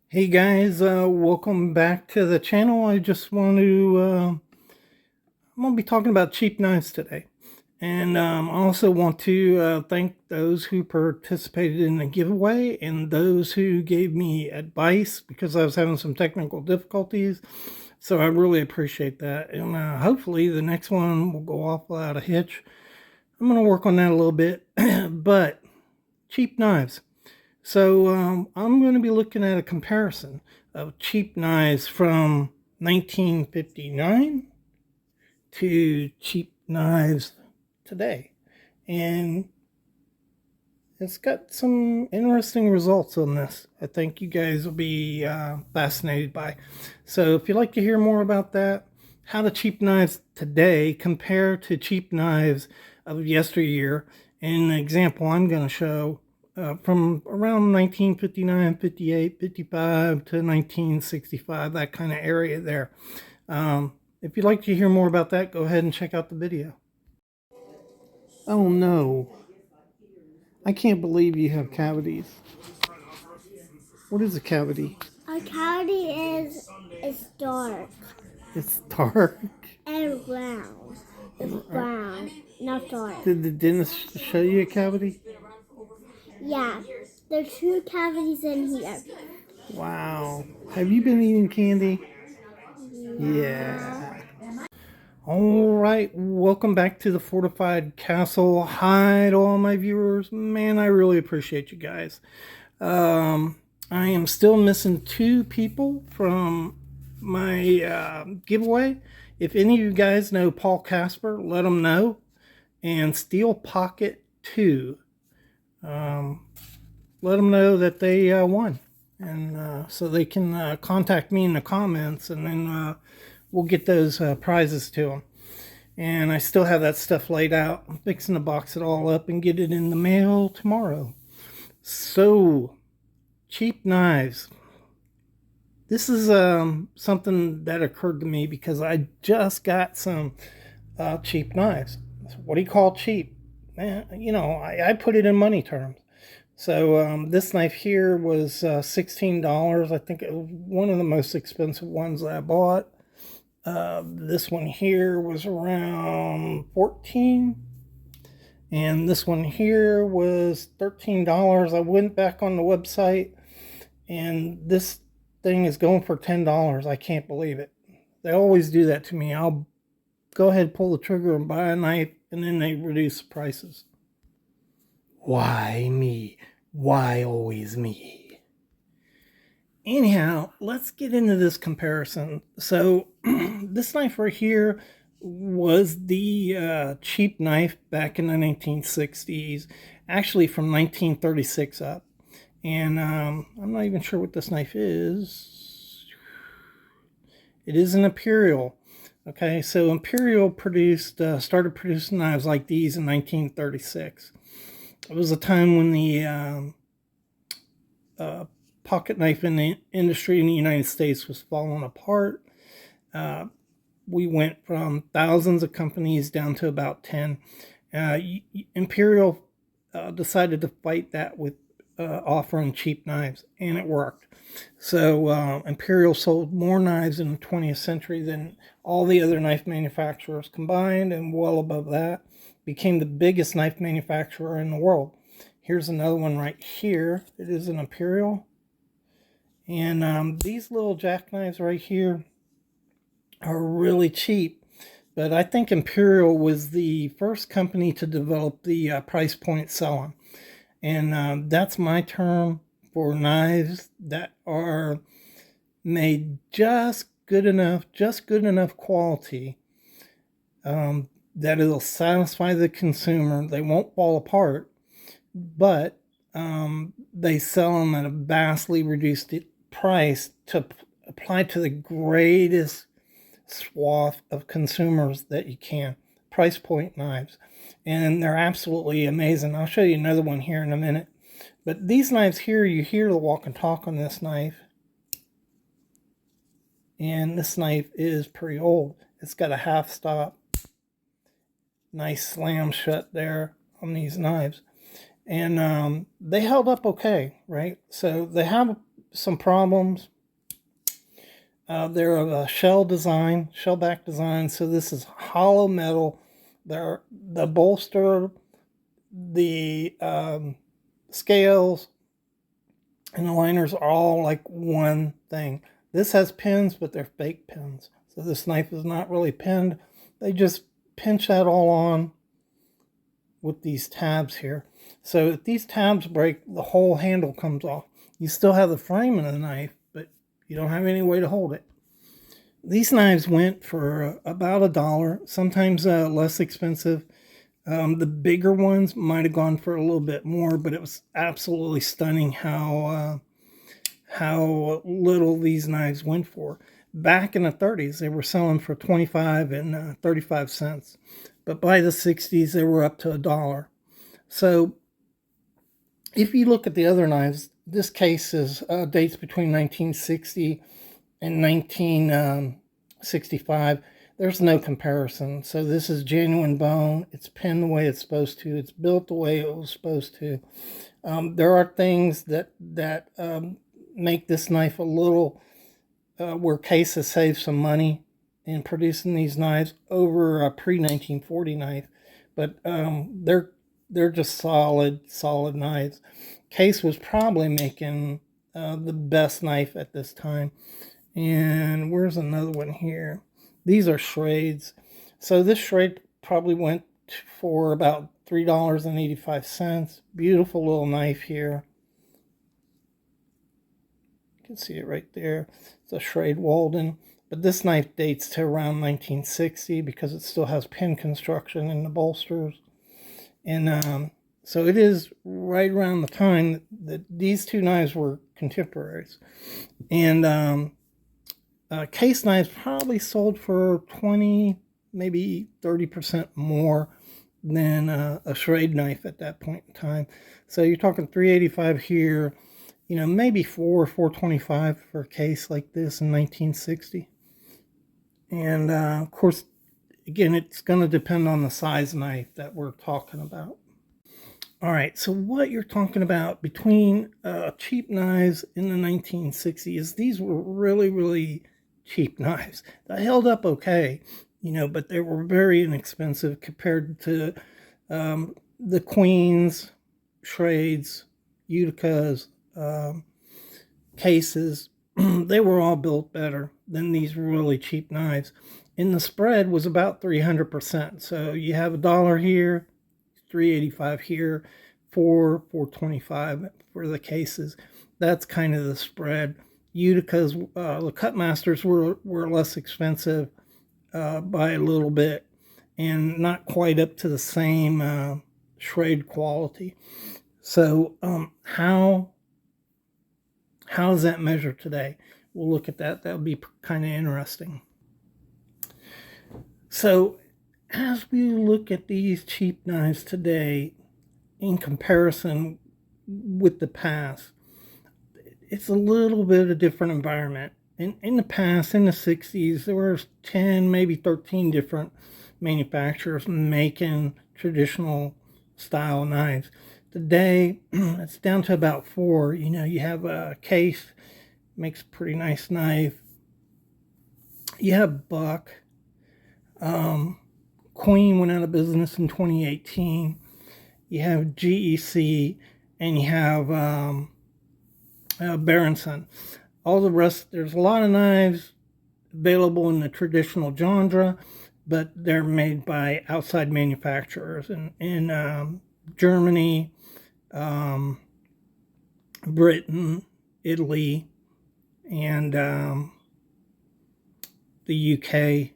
Hey guys, welcome back to the channel. I'm going to be talking about cheap knives today. And I also want to thank those who participated in the giveaway and those who gave me advice because I was having some technical difficulties. So I really appreciate that. And hopefully the next one will go off without a hitch. I'm going to work on that a little bit. But cheap knives. So I'm going to be looking at a comparison of cheap knives from 1959 to cheap knives today. And it's got some interesting results on this. I think you guys will be fascinated by. So if you'd like to hear more about that, how the cheap knives today compare to cheap knives of yesteryear, and the example I'm going to show from around 1959, 58, 55 to 1965, that kind of area there. If you'd like to hear more about that, go ahead and check out the video. Oh no, I can't believe you have cavities. What is a cavity? A cavity is dark. It's dark. And brown. It's brown, not dark. Did the dentist show you a cavity? Yeah, there's 2 cavities in here. Wow. Have you been eating candy? Yeah. All right, welcome back to the Fortified Castle. Hi to all my viewers. Man, I really appreciate you guys. I am still missing 2 people from my giveaway. If any of you guys know Paul Casper, let them know. And Steel Pocket 2, let them know that they won. And so they can contact me in the comments, and then we'll get those prizes to them. And I still have that stuff laid out. I'm fixing to box it all up and get it in the mail tomorrow. So, cheap knives. This is something that occurred to me because I just got some cheap knives. What do you call cheap? Man, you know, I put it in money terms. So this knife here was $16. I think it was one of the most expensive ones that I bought. This one here was around $14, and this one here was $13. I went back on the website, and this thing is going for $10. I can't believe it. They always do that to me. I'll go ahead, pull the trigger, and buy a knife, and then they reduce the prices. Why me? Why always me? Anyhow, let's get into this comparison. So this knife right here was the cheap knife back in the 1960s, actually from 1936 up. And I'm not even sure what this knife is. It is an Imperial. Okay, so Imperial started producing knives like these in 1936. It was a time when the pocket knife in the industry in the United States was falling apart. We went from thousands of companies down to about 10. Imperial decided to fight that with offering cheap knives, and it worked. So Imperial sold more knives in the 20th century than all the other knife manufacturers combined, and well above that. Became the biggest knife manufacturer in the world. Here's another one right here. It is an Imperial. And these little jackknives right here are really cheap. But I think Imperial was the first company to develop the price point selling. And that's my term for knives that are made just good enough quality that it'll satisfy the consumer. They won't fall apart, but they sell them at a vastly reduced price to apply to the greatest swath of consumers that you can. Price point knives. And they're absolutely amazing. I'll show you another one here in a minute. But these knives here, you hear the walk and talk on this knife. And this knife is pretty old. It's got a half stop. Nice slam shut there on these knives. And they held up okay, right? So they have some problems. They're of a shell design, shell back design. So this is hollow metal. The bolster, the scales, and the liners are all like one thing. This has pins, but they're fake pins. So this knife is not really pinned. They just pinch that all on with these tabs here. So if these tabs break, the whole handle comes off. You still have the frame of the knife, but you don't have any way to hold it. These knives went for about $1, sometimes less expensive. The bigger ones might have gone for a little bit more, but it was absolutely stunning how little these knives went for. Back in the 30s, they were selling for 25 and 35 cents. But by the 60s, they were up to $1. So if you look at the other knives, this case is dates between 1960 and 1965. There's no comparison. So this is genuine bone. It's pinned the way it's supposed to. It's built the way it was supposed to. There are things that make this knife a little, where Case has saved some money in producing these knives over a pre-1940 knife. But they're just solid knives. Case was probably making the best knife at this time. And where's another one here? These are Schrades. So this Schrade probably went for about $3.85. Beautiful little knife here. You can see it right there. It's a Schrade Walden. But this knife dates to around 1960 because it still has pin construction in the bolsters. And so it is right around the time that these two knives were contemporaries. And Case knives probably sold for 20, maybe 30% more than a Schrade knife at that point in time. So you're talking $385 here, maybe $425 for a case like this in 1960. And of course, again, it's going to depend on the size knife that we're talking about. All right, so what you're talking about between cheap knives in the 1960s, these were really, really cheap knives. They held up okay, but they were very inexpensive compared to the Queens, Schrades, Uticas, Cases. They were all built better than these really cheap knives. And the spread was about 300%. So you have $1 here, $3.85 here, $4.25 for the Cases. That's kind of the spread. Uticas, the Cutmasters were less expensive by a little bit, and not quite up to the same Schrade quality. So how is that measured today? We'll look at that. That'll be kind of interesting. So as we look at these cheap knives today in comparison with the past, it's a little bit of a different environment. In the past, in the 60s, there were 10, maybe 13 different manufacturers making traditional style knives. Today, it's down to about 4. You have a Case, makes a pretty nice knife. You have Buck. Queen went out of business in 2018. You have GEC, and you have Berenson. All the rest, there's a lot of knives available in the traditional genre, but they're made by outside manufacturers in Germany, Britain, Italy, and the UK.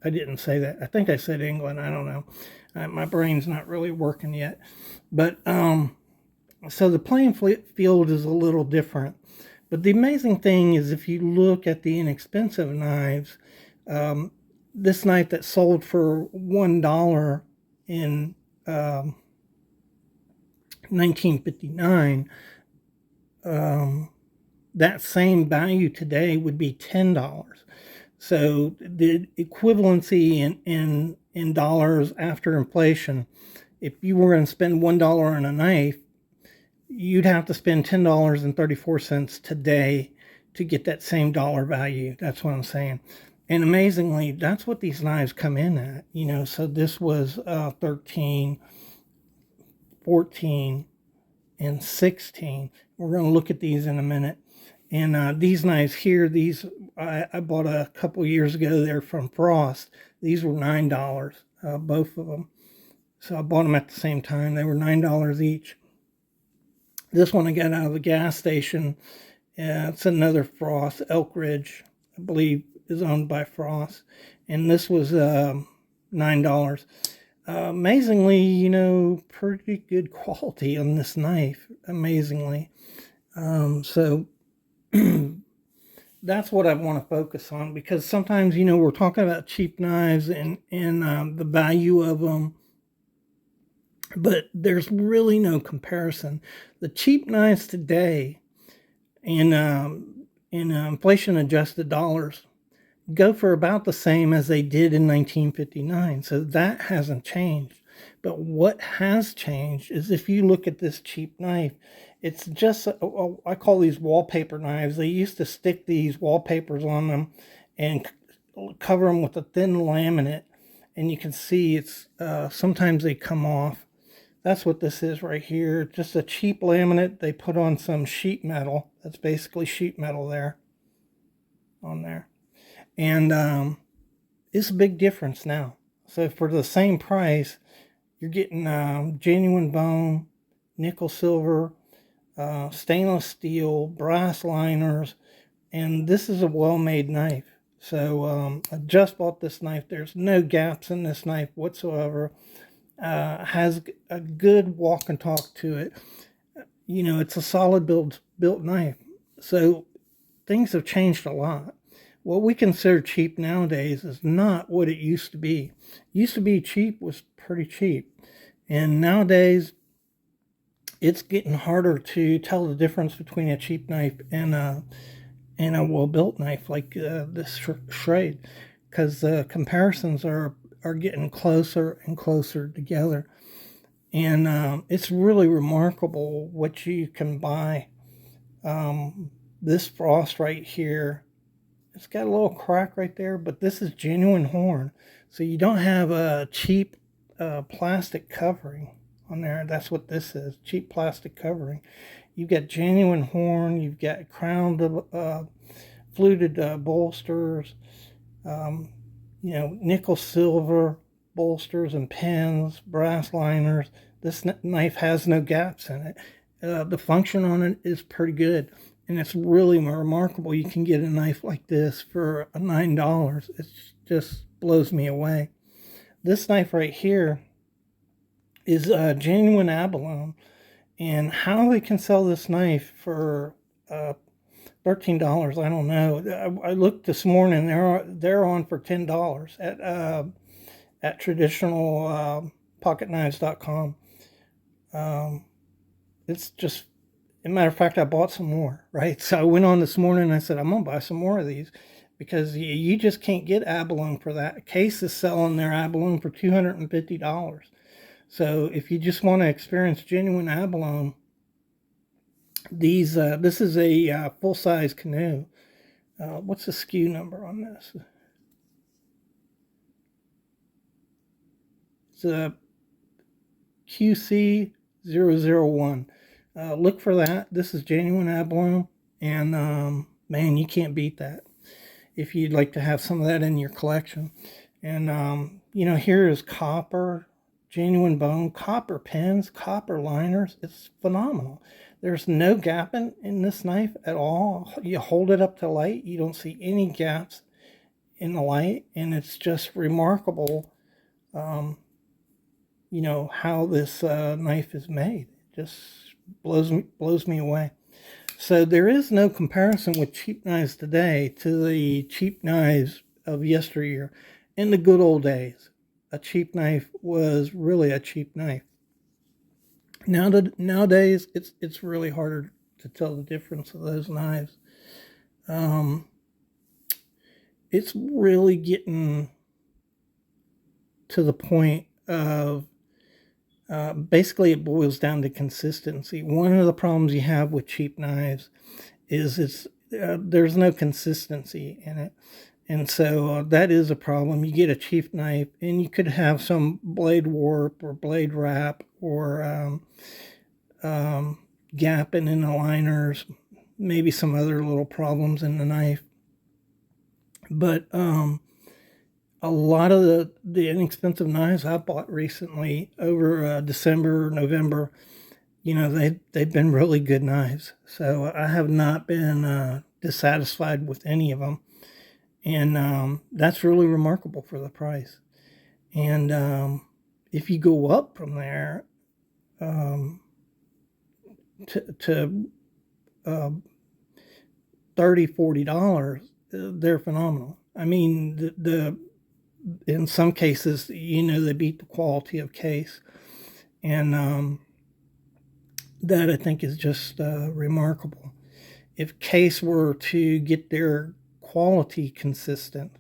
I didn't say that. I think I said England. I don't know. My brain's not really working yet. But so the playing field is a little different. But the amazing thing is, if you look at the inexpensive knives, this knife that sold for $1 in 1959, that same value today would be $10. So the equivalency in dollars after inflation, if you were going to spend $1 on a knife, you'd have to spend $10.34 today to get that same dollar value. That's what I'm saying. And amazingly, that's what these knives come in at. So this was 13, 14, and 16. We're going to look at these in a minute. And these knives here, I bought a couple years ago. They're from Frost. These were $9, both of them. So I bought them at the same time. They were $9 each. This one I got out of the gas station. It's another Frost, Elk Ridge, I believe, is owned by Frost. And this was $9. Amazingly, pretty good quality on this knife. Amazingly. So that's what I want to focus on, because sometimes, we're talking about cheap knives and the value of them, but there's really no comparison. The cheap knives today in inflation adjusted dollars go for about the same as they did in 1959. So that hasn't changed. But what has changed is, if you look at this cheap knife, it's just, I call these wallpaper knives. They used to stick these wallpapers on them and cover them with a thin laminate. And you can see it's, sometimes they come off. That's what this is right here. Just a cheap laminate. They put on some sheet metal. That's basically sheet metal there, on there. And it's a big difference now. So for the same price, you're getting genuine bone, nickel silver, stainless steel, brass liners, and this is a well-made knife. So I just bought this knife. There's no gaps in this knife whatsoever. Has a good walk and talk to it. It's a solid built knife. So things have changed a lot. What we consider cheap nowadays is not what it used to be. Used to be cheap was pretty cheap. And nowadays, it's getting harder to tell the difference between a cheap knife and a well-built knife like this Schrade, because the comparisons are getting closer and closer together. And it's really remarkable what you can buy. This Frost right here, it's got a little crack right there, but this is genuine horn. So you don't have a cheap plastic covering on there. That's what this is, cheap plastic covering. You've got genuine horn. You've got crowned fluted bolsters, nickel silver bolsters and pins, brass liners. This knife has no gaps in it. The function on it is pretty good. And it's really remarkable. You can get a knife like this for $9. It just blows me away. This knife right here is genuine abalone. And how they can sell this knife for $13, I don't know. I looked this morning. They're on for $10 at traditional pocketknives.com. It's just, as a matter of fact, I bought some more, right? So I went on this morning and I said, I'm going to buy some more of these, because you just can't get abalone for that. Case is selling their abalone for $250. So if you just want to experience genuine abalone, this is a full-size canoe. What's the SKU number on this? It's a QC001. Look for that. This is genuine abalone, and man, you can't beat that if you'd like to have some of that in your collection. And here is copper, genuine bone, copper pins, copper liners. It's phenomenal. There's no gap in this knife at all. You hold it up to light, you don't see any gaps in the light, and it's just remarkable how this knife is made. It just blows me away. So there is no comparison with cheap knives today to the cheap knives of yesteryear. In the good old days, a cheap knife was really a cheap knife. Nowadays, it's really harder to tell the difference of those knives. it's really getting to the point of basically it boils down to consistency. One of the problems you have with cheap knives is there's no consistency in it. And so that is a problem. You get a cheap knife and you could have some blade warp or blade wrap or gapping in the liners, maybe some other little problems in the knife. But a lot of the inexpensive knives I bought recently over December, November, they've been really good knives. So I have not been dissatisfied with any of them. And that's really remarkable for the price. And if you go up from there to $30, $40, they're phenomenal. I mean, the in some cases, they beat the quality of case. And that I think is just remarkable. If case were to get their quality consistent,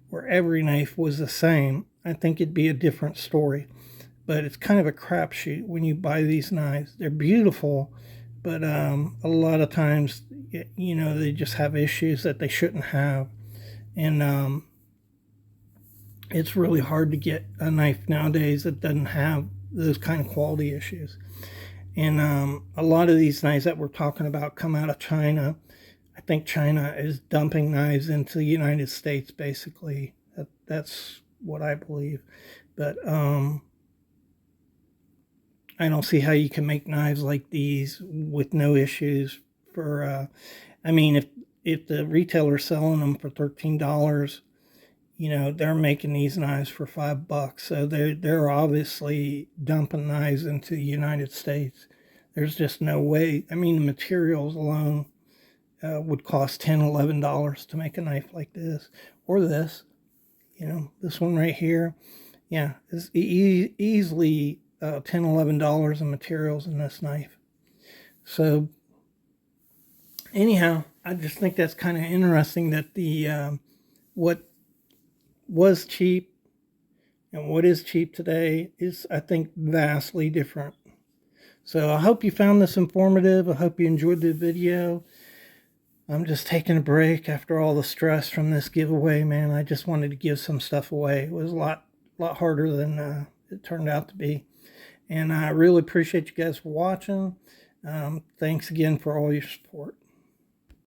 where every knife was the same, I think it'd be a different story. But it's kind of a crapshoot when you buy these knives. They're beautiful, but a lot of times, they just have issues that they shouldn't have. And it's really hard to get a knife nowadays that doesn't have those kind of quality issues. And a lot of these knives that we're talking about come out of China. I think China is dumping knives into the United States, basically. That's what I believe. But I don't see how you can make knives like these with no issues. If the retailer's selling them for $13, they're making these knives for $5. So they're obviously dumping knives into the United States. There's just no way. I mean, the materials alone would cost $10, $11 to make a knife like this or this. This one right here, yeah, is easily $10, $11 in materials in this knife. So anyhow, I just think that's kind of interesting that the what was cheap and what is cheap today is, I think, vastly different. So I hope you found this informative. I hope you enjoyed the video. I'm just taking a break after all the stress from this giveaway, man. I just wanted to give some stuff away. It was a lot harder than it turned out to be. And I really appreciate you guys for watching. Thanks again for all your support.